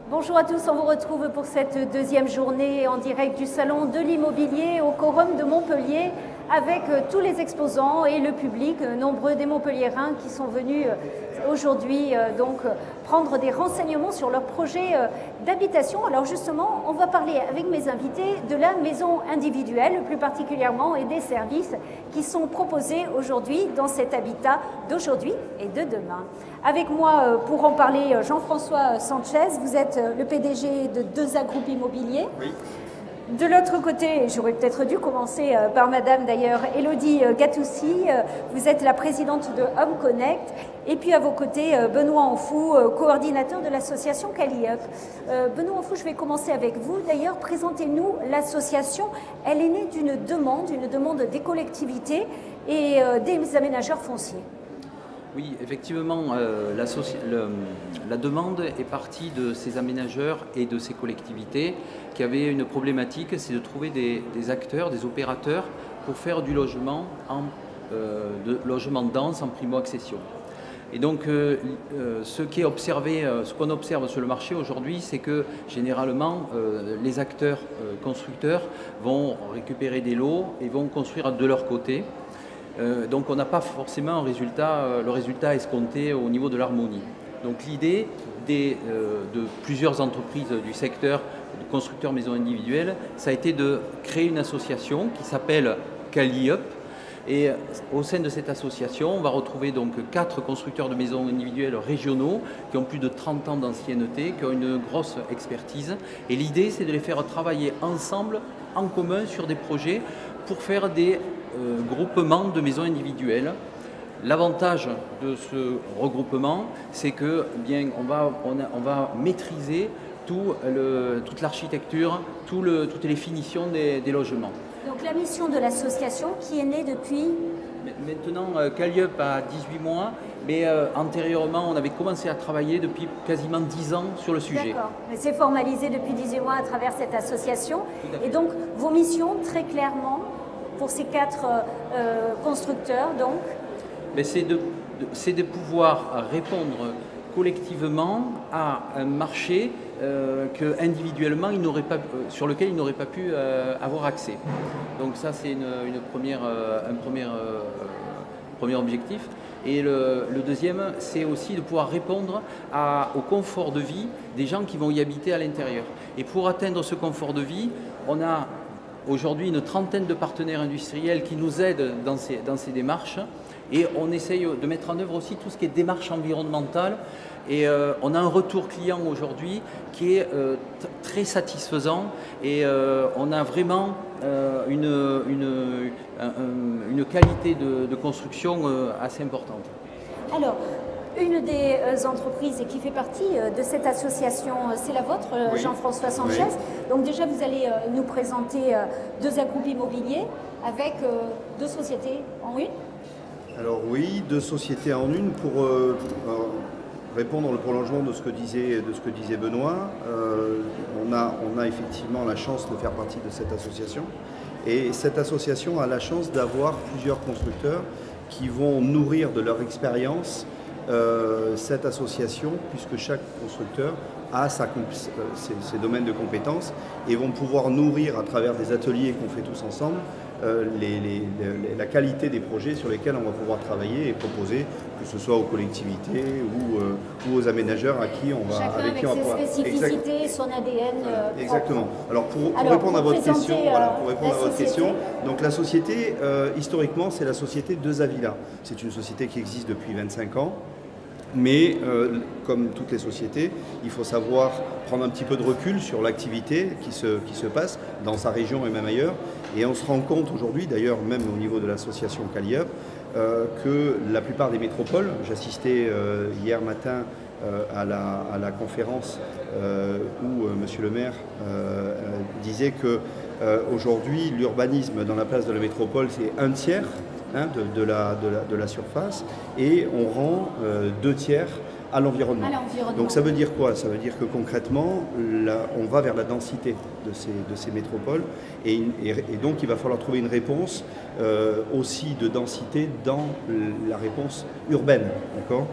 Bonjour à tous, on vous retrouve pour cette deuxième journée en direct du Salon de l'Immobilier au Quorum de Montpellier avec tous les exposants et le public, nombreux des Montpelliérains qui sont venus aujourd'hui prendre des renseignements sur leur projet d'habitation. Alors justement, on va parler avec mes invités de la maison individuelle plus particulièrement et des services qui sont proposés aujourd'hui dans cet habitat d'aujourd'hui et de demain. Avec moi pour en parler, Jean-François Sanchez, vous êtes le PDG de 2A Groupe Immobilier. Oui. De l'autre côté, j'aurais peut-être dû commencer par madame d'ailleurs, Élodie Gatoussi, vous êtes la présidente de Home Connect. Et puis à vos côtés, Benoît Anfou, coordinateur de l'association Calliope. Benoît Anfou, je vais commencer avec vous. D'ailleurs, présentez-nous l'association. Elle est née d'une demande des collectivités et des aménageurs fonciers. Oui, effectivement, la demande est partie de ces aménageurs et de ces collectivités qui avaient une problématique, c'est de trouver des acteurs, des opérateurs pour faire du logement, de logement dense en primo-accession. Et donc, ce qu'on observe sur le marché aujourd'hui, c'est que généralement, les acteurs constructeurs vont récupérer des lots et vont construire de leur côté. Donc on n'a pas forcément le résultat escompté au niveau de l'harmonie. Donc l'idée de plusieurs entreprises du secteur de constructeurs maisons individuelles, ça a été de créer une association qui s'appelle Calliope. Et au sein de cette association, on va retrouver donc 4 constructeurs de maisons individuelles régionaux qui ont plus de 30 ans d'ancienneté, qui ont une grosse expertise. Et l'idée, c'est de les faire travailler ensemble, en commun, sur des projets pour faire des groupement de maisons individuelles. L'avantage de ce regroupement, c'est que on va maîtriser toute l'architecture, toutes les finitions des logements. Donc la mission de l'association qui est née depuis... Maintenant, Calliope a 18 mois, mais antérieurement, on avait commencé à travailler depuis quasiment 10 ans sur le sujet. D'accord, mais c'est formalisé depuis 18 mois à travers cette association. Et donc, vos missions, très clairement, pour ces 4 constructeurs, donc c'est de pouvoir répondre collectivement à un marché qu'individuellement, sur lequel ils n'auraient pas pu avoir accès. Donc ça, c'est un premier objectif. Et le deuxième, c'est aussi de pouvoir répondre au confort de vie des gens qui vont y habiter à l'intérieur. Et pour atteindre ce confort de vie, on a aujourd'hui une trentaine de partenaires industriels qui nous aident dans ces démarches et on essaye de mettre en œuvre aussi tout ce qui est démarche environnementale et on a un retour client aujourd'hui qui est très satisfaisant et on a vraiment une qualité de construction assez importante. Alors, une des entreprises qui fait partie de cette association, c'est la vôtre, oui. Jean-François Sanchez. Oui. Donc déjà, vous allez nous présenter 2A Groupe Immobilier avec 2 sociétés en une. Alors oui, 2 sociétés en une pour répondre au prolongement de ce que disait Benoît. On a effectivement la chance de faire partie de cette association. Et cette association a la chance d'avoir plusieurs constructeurs qui vont nourrir de leur expérience cette association, puisque chaque constructeur a ses domaines de compétences et vont pouvoir nourrir à travers des ateliers qu'on fait tous ensemble la qualité des projets sur lesquels on va pouvoir travailler et proposer, que ce soit aux collectivités ou aux aménageurs à qui on va... Chacun avec ses spécificités, son ADN. Exactement. Alors pour répondre à votre question, donc la société, historiquement, c'est la société 2A Villa. C'est une société qui existe depuis 25 ans. Mais comme toutes les sociétés, il faut savoir prendre un petit peu de recul sur l'activité qui se passe dans sa région et même ailleurs. Et on se rend compte aujourd'hui, d'ailleurs même au niveau de l'association Calliope, que la plupart des métropoles, j'assistais hier matin à la conférence où Monsieur le maire disait que aujourd'hui l'urbanisme dans la place de la métropole c'est 1/3 de la surface et on rend 2/3 à l'environnement. Donc ça veut dire quoi? Ça veut dire que concrètement, on va vers la densité de ces métropoles et donc il va falloir trouver une réponse aussi de densité dans la réponse urbaine. D'accord?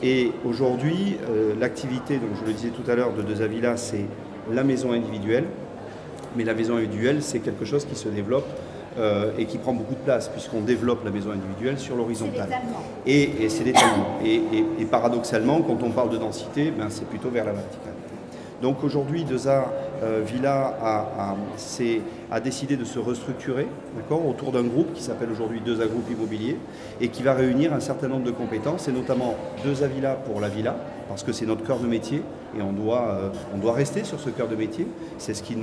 Et aujourd'hui, l'activité, donc je le disais tout à l'heure, de 2A-Villa, c'est la maison individuelle. Mais la maison individuelle, c'est quelque chose qui se développe et qui prend beaucoup de place, puisqu'on développe la maison individuelle sur l'horizontale. Et c'est l'étalement. Et paradoxalement, quand on parle de densité, ben, c'est plutôt vers la verticale. Donc aujourd'hui, 2A-Villa a décidé de se restructurer autour d'un groupe qui s'appelle aujourd'hui 2A Groupe Immobilier et qui va réunir un certain nombre de compétences, et notamment 2A-Villa pour la villa, parce que c'est notre cœur de métier et on doit rester sur ce cœur de métier. C'est ce qui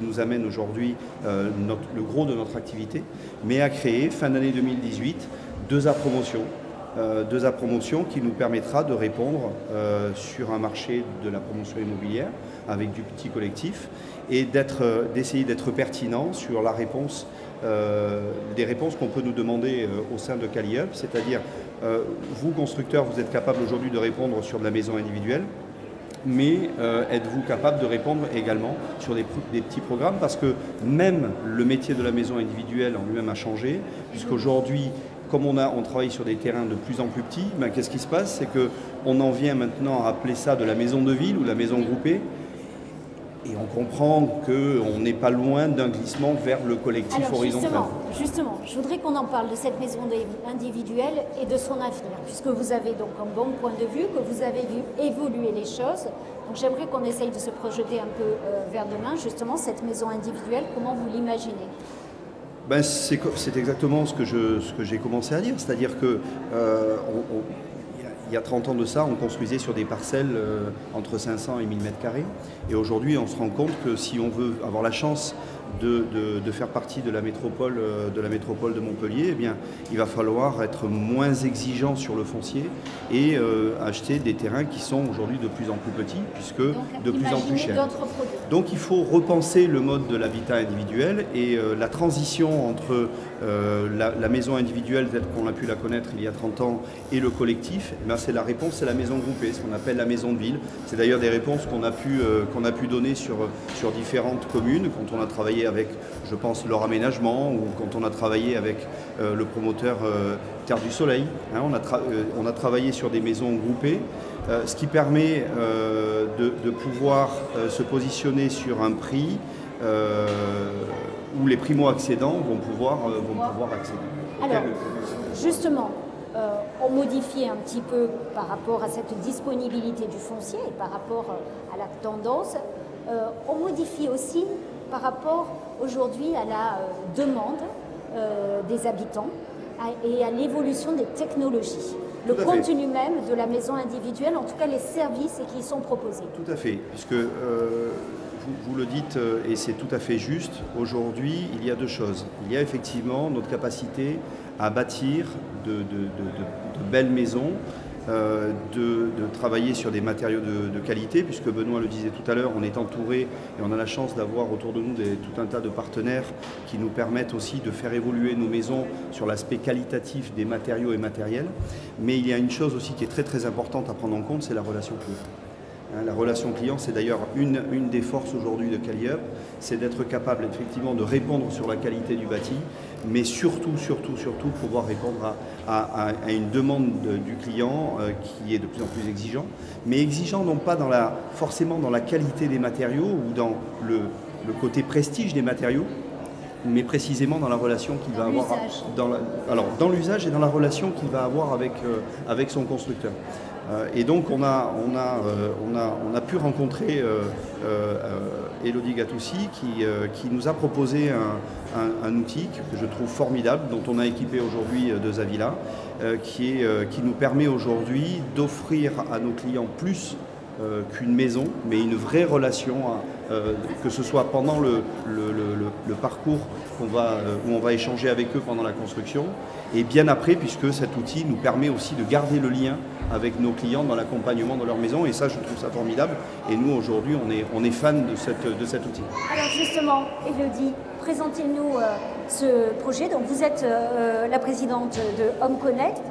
nous amène aujourd'hui le gros de notre activité, mais à créer fin d'année 2018 2A Promotion. 2A Promotion qui nous permettra de répondre sur un marché de la promotion immobilière avec du petit collectif et d'essayer d'être pertinent sur la réponse, des réponses qu'on peut nous demander au sein de Caliup, c'est-à-dire vous constructeurs, vous êtes capables aujourd'hui de répondre sur de la maison individuelle, mais êtes-vous capable de répondre également sur des petits programmes, parce que même le métier de la maison individuelle en lui-même a changé, puisqu'aujourd'hui, comme on travaille sur des terrains de plus en plus petits, ben, qu'est-ce qui se passe? C'est qu'on en vient maintenant à appeler ça de la maison de ville ou la maison groupée. Et on comprend qu'on n'est pas loin d'un glissement vers le collectif horizontal. Justement, je voudrais qu'on en parle de cette maison individuelle et de son avenir, puisque vous avez donc un bon point de vue, que vous avez vu évoluer les choses. Donc j'aimerais qu'on essaye de se projeter un peu vers demain, justement, cette maison individuelle, comment vous l'imaginez? Ben, c'est exactement ce que j'ai commencé à dire, c'est-à-dire que il y a 30 ans de ça, on construisait sur des parcelles entre 500 et 1000 m². Et aujourd'hui, on se rend compte que si on veut avoir la chance de faire partie de la métropole de Montpellier, eh bien, il va falloir être moins exigeant sur le foncier et acheter des terrains qui sont aujourd'hui de plus en plus petits, puisque de plus en plus chers. Donc il faut repenser le mode de l'habitat individuel et la transition entre la maison individuelle telle qu'on a pu la connaître il y a 30 ans et le collectif, eh bien, c'est la réponse, c'est la maison groupée, ce qu'on appelle la maison de ville. C'est d'ailleurs des réponses qu'on a pu donner sur différentes communes quand on a travaillé avec, je pense, leur aménagement, ou quand on a travaillé avec le promoteur Terre du Soleil. Hein, on a travaillé sur des maisons groupées, ce qui permet de pouvoir se positionner sur un prix où les primo-accédants vont pouvoir accéder. Alors, justement, on modifie un petit peu par rapport à cette disponibilité du foncier et par rapport à la tendance. On modifie aussi par rapport aujourd'hui à la demande des habitants et à l'évolution des technologies. Le contenu même de la maison individuelle, en tout cas les services qui y sont proposés. Tout à fait, puisque vous le dites et c'est tout à fait juste, aujourd'hui il y a deux choses. Il y a effectivement notre capacité à bâtir de belles maisons, de travailler sur des matériaux de qualité, puisque Benoît le disait tout à l'heure, on est entouré et on a la chance d'avoir autour de nous tout un tas de partenaires qui nous permettent aussi de faire évoluer nos maisons sur l'aspect qualitatif des matériaux et matériels. Mais il y a une chose aussi qui est très très importante à prendre en compte, c'est la relation client. La relation client, c'est d'ailleurs une des forces aujourd'hui de Caliup, c'est d'être capable effectivement de répondre sur la qualité du bâti, mais surtout pouvoir répondre à une demande du client qui est de plus en plus exigeant, mais exigeant non pas forcément dans la qualité des matériaux ou dans le côté prestige des matériaux, mais précisément dans la relation qu'il va avoir dans l'usage et dans la relation qu'il va avoir avec son constructeur. Et donc on a pu rencontrer Elodie Gatoussi qui nous a proposé un outil que je trouve formidable, dont on a équipé aujourd'hui 2A-Villa, qui nous permet aujourd'hui d'offrir à nos clients plus qu'une maison, mais une vraie relation, que ce soit pendant le parcours où on va échanger avec eux pendant la construction, et bien après, puisque cet outil nous permet aussi de garder le lien avec nos clients dans l'accompagnement de leur maison, et ça je trouve ça formidable, et nous aujourd'hui on est fans de cet outil. Alors justement, Elodie, présentez-nous ce projet. Donc vous êtes la présidente de Home Connect.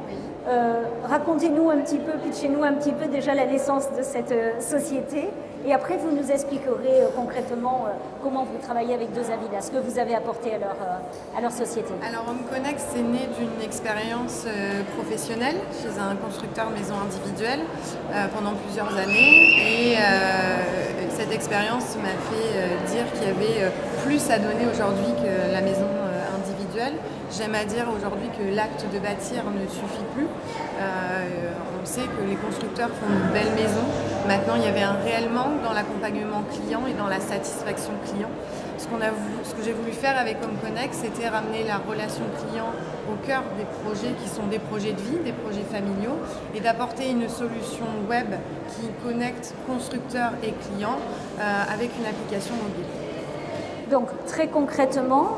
Racontez-nous un petit peu, pitchez-nous un petit peu déjà la naissance de cette société. Et après, vous nous expliquerez concrètement comment vous travaillez avec Dosavilla, ce que vous avez apporté à leur société. Alors, HomeConnect, c'est né d'une expérience professionnelle chez un constructeur maison individuelle pendant plusieurs années. Et cette expérience m'a fait dire qu'il y avait plus à donner aujourd'hui que la maison individuelle. J'aime à dire aujourd'hui que l'acte de bâtir ne suffit plus. On sait que les constructeurs font de belles maisons. Maintenant, il y avait un réel manque dans l'accompagnement client et dans la satisfaction client. Ce que j'ai voulu faire avec HomeConnect, c'était ramener la relation client au cœur des projets qui sont des projets de vie, des projets familiaux, et d'apporter une solution web qui connecte constructeurs et clients avec une application mobile. Donc, très concrètement,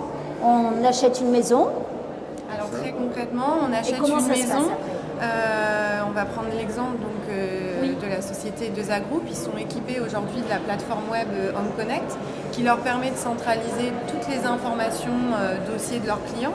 on achète une maison. Alors très concrètement, on achète une maison. On va prendre l'exemple de la société 2A Group. Ils sont équipés aujourd'hui de la plateforme web HomeConnect qui leur permet de centraliser toutes les informations dossiers de leurs clients,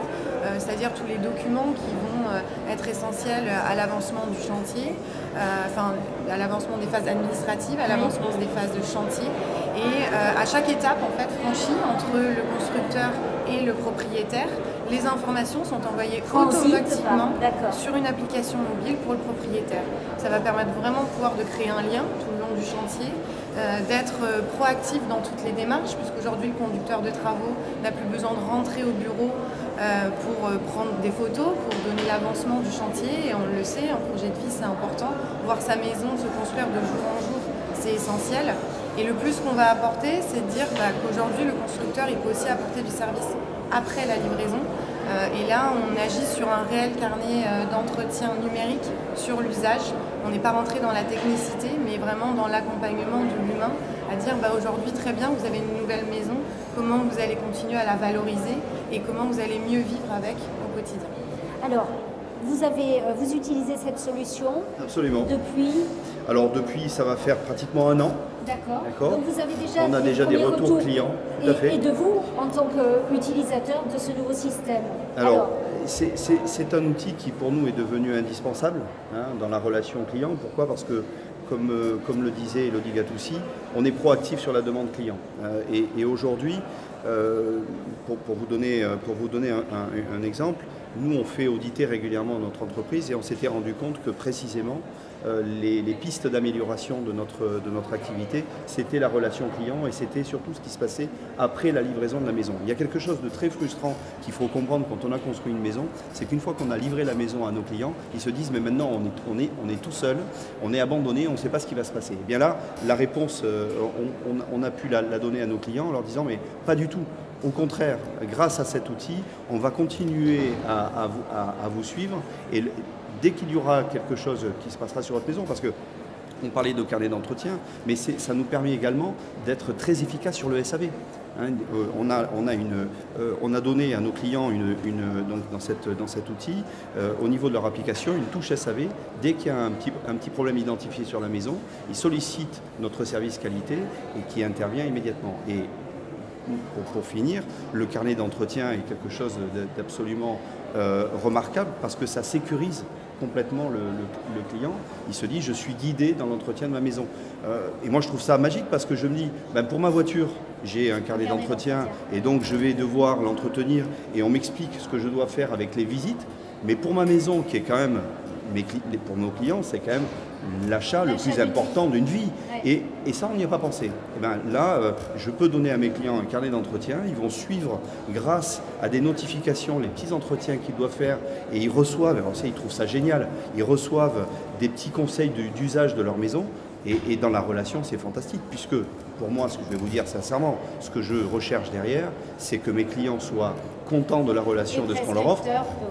c'est-à-dire tous les documents qui vont être essentiels à l'avancement du chantier, à l'avancement des phases administratives, à l'avancement des phases de chantier. Et à chaque étape en fait, franchie entre le constructeur et le propriétaire, les informations sont envoyées automatiquement sur une application mobile pour le propriétaire. Ça va permettre vraiment de pouvoir de créer un lien tout le long du chantier, d'être proactif dans toutes les démarches, puisqu'aujourd'hui le conducteur de travaux n'a plus besoin de rentrer au bureau pour prendre des photos, pour donner l'avancement du chantier. Et on le sait, en projet de vie c'est important, voir sa maison se construire de jour en jour, c'est essentiel. Et le plus qu'on va apporter, c'est de dire qu'aujourd'hui le constructeur il peut aussi apporter du service après la livraison. Et là, on agit sur un réel carnet d'entretien numérique sur l'usage. On n'est pas rentré dans la technicité, mais vraiment dans l'accompagnement de l'humain, à dire aujourd'hui très bien, vous avez une nouvelle maison, comment vous allez continuer à la valoriser et comment vous allez mieux vivre avec au quotidien. Alors, vous utilisez cette solution. Absolument. Depuis, ça va faire pratiquement un an. D'accord. Donc vous avez déjà on a déjà des retours clients. Tout à fait. Et de vous, en tant qu'utilisateur de ce nouveau système. Alors c'est un outil qui pour nous est devenu indispensable dans la relation client. Pourquoi ? Parce que comme le disait Elodie Gatoussi, on est proactif sur la demande client. Et aujourd'hui, pour vous donner un exemple, nous on fait auditer régulièrement notre entreprise et on s'était rendu compte que précisément les pistes d'amélioration de notre activité, c'était la relation client et c'était surtout ce qui se passait après la livraison de la maison. Il y a quelque chose de très frustrant qu'il faut comprendre quand on a construit une maison, c'est qu'une fois qu'on a livré la maison à nos clients, ils se disent mais maintenant on est tout seul, on est abandonné, on ne sait pas ce qui va se passer. Et bien là, la réponse, on a pu la donner à nos clients en leur disant mais pas du tout. Au contraire, grâce à cet outil, on va continuer à vous suivre et dès qu'il y aura quelque chose qui se passera sur votre maison, parce qu'on parlait de carnet d'entretien, mais ça nous permet également d'être très efficace sur le SAV. On a donné à nos clients donc dans cet outil, au niveau de leur application, une touche SAV. Dès qu'il y a un petit problème identifié sur la maison, ils sollicitent notre service qualité et qui intervient immédiatement. Et pour finir, le carnet d'entretien est quelque chose d'absolument remarquable parce que ça sécurise complètement le client. Il se dit je suis guidé dans l'entretien de ma maison. Et moi je trouve ça magique parce que je me dis pour ma voiture j'ai un carnet d'entretien et donc je vais devoir l'entretenir et on m'explique ce que je dois faire avec les visites. Mais pour ma maison qui est quand même, pour nos clients c'est quand même l'achat le plus important d'une vie. Et ça, on n'y a pas pensé. Et là, je peux donner à mes clients un carnet d'entretien. Ils vont suivre, grâce à des notifications, les petits entretiens qu'ils doivent faire. Et ils reçoivent, alors ça, ils trouvent ça génial, ils reçoivent des petits conseils d'usage de leur maison. Et dans la relation, c'est fantastique, puisque pour moi, ce que je vais vous dire sincèrement, ce que je recherche derrière, c'est que mes clients soient contents de la relation, de ce qu'on leur offre.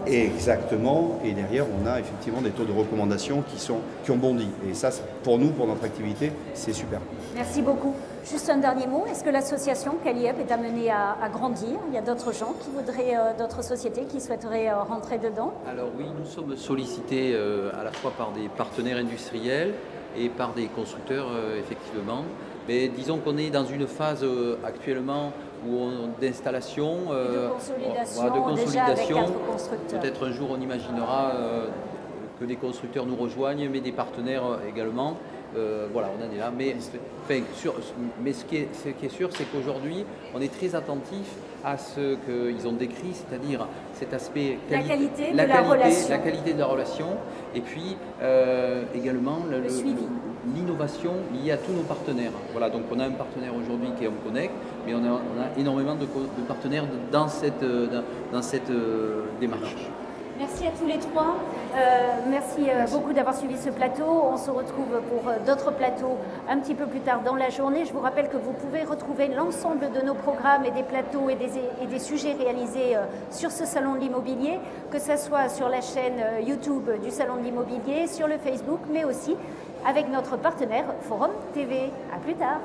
Exactement. Et derrière, on a effectivement des taux de recommandation qui ont bondi. Et ça, pour nous, pour notre activité, c'est super. Merci beaucoup. Juste un dernier mot. Est-ce que l'association Caliep est amenée à grandir ? Il y a d'autres gens qui voudraient, d'autres sociétés qui souhaiteraient rentrer dedans ? Alors oui, nous sommes sollicités à la fois par des partenaires industriels et par des constructeurs, effectivement. Mais disons qu'on est dans une phase actuellement d'installation, de consolidation, déjà avec 4 constructeurs. Peut-être un jour on imaginera que des constructeurs nous rejoignent, mais des partenaires également. Voilà, on en est là. Mais ce qui est sûr, c'est qu'aujourd'hui, on est très attentif à ce qu'ils ont décrit, c'est-à-dire cet aspect la qualité de la relation, et puis également le suivi. L'innovation liée à tous nos partenaires. Voilà, donc on a un partenaire aujourd'hui qui est OnConnect, mais on a énormément de partenaires dans cette démarche. Merci à tous les trois. Merci beaucoup d'avoir suivi ce plateau. On se retrouve pour d'autres plateaux un petit peu plus tard dans la journée. Je vous rappelle que vous pouvez retrouver l'ensemble de nos programmes et des plateaux et des sujets réalisés sur ce Salon de l'Immobilier, que ce soit sur la chaîne YouTube du Salon de l'Immobilier, sur le Facebook, mais aussi avec notre partenaire Forum TV. À plus tard.